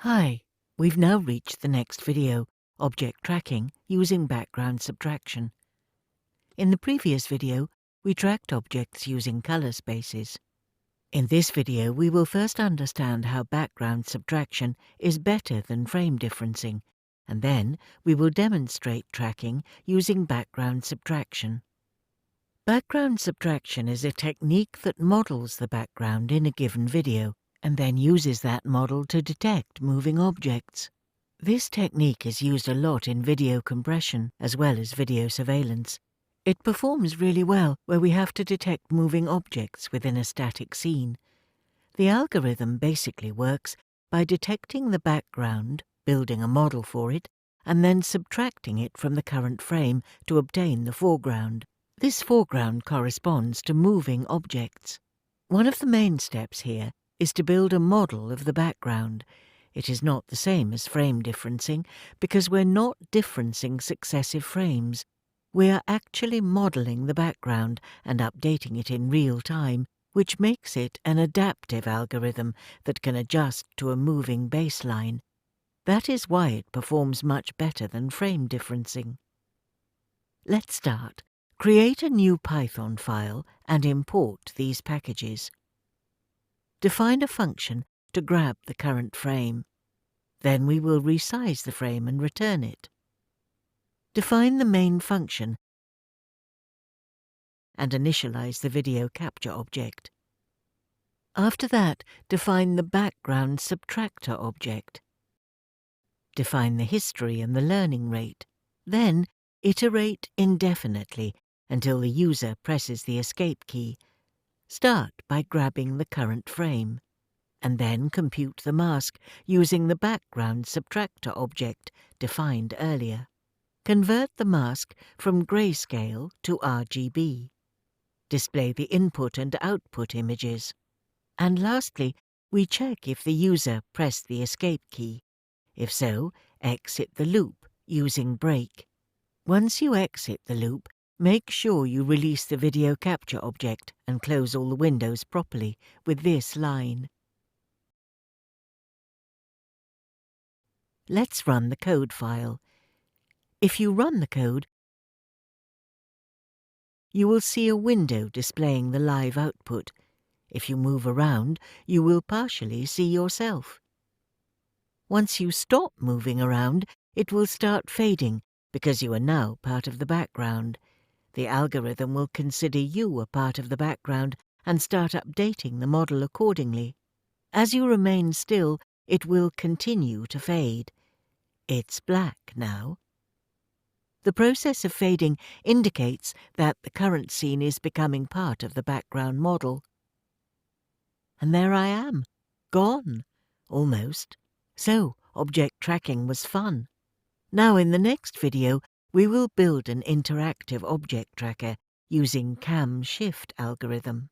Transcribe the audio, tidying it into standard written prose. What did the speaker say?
Hi, we've now reached the next video, object tracking using background subtraction. In the previous video, we tracked objects using color spaces. In this video, we will first understand how background subtraction is better than frame differencing, and then we will demonstrate tracking using background subtraction. Background subtraction is a technique that models the background in a given video, and then uses that model to detect moving objects. This technique is used a lot in video compression as well as video surveillance. It performs really well where we have to detect moving objects within a static scene. The algorithm basically works by detecting the background, building a model for it, and then subtracting it from the current frame to obtain the foreground. This foreground corresponds to moving objects. One of the main steps here is to build a model of the background. It is not the same as frame differencing because we're not differencing successive frames. We are actually modeling the background and updating it in real time, which makes it an adaptive algorithm that can adjust to a moving baseline. That is why it performs much better than frame differencing. Let's start. Create a new Python file and import these packages. Define a function to grab the current frame. Then we will resize the frame and return it. Define the main function and initialize the video capture object. After that, define the background subtractor object. Define the history and the learning rate. Then iterate indefinitely until the user presses the escape key. Start by grabbing the current frame, and then compute the mask using the background subtractor object defined earlier. Convert the mask from grayscale to RGB. Display the input and output images. And lastly, we check if the user pressed the escape key. If so, exit the loop using break. Once you exit the loop, make sure you release the video capture object and close all the windows properly with this line. Let's run the code file. If you run the code, you will see a window displaying the live output. If you move around, you will partially see yourself. Once you stop moving around, it will start fading because you are now part of the background. The algorithm will consider you a part of the background and start updating the model accordingly. As you remain still, it will continue to fade. It's black now. The process of fading indicates that the current scene is becoming part of the background model. And there I am, gone, almost. So, object tracking was fun. Now in the next video, we will build an interactive object tracker using cam shift algorithm.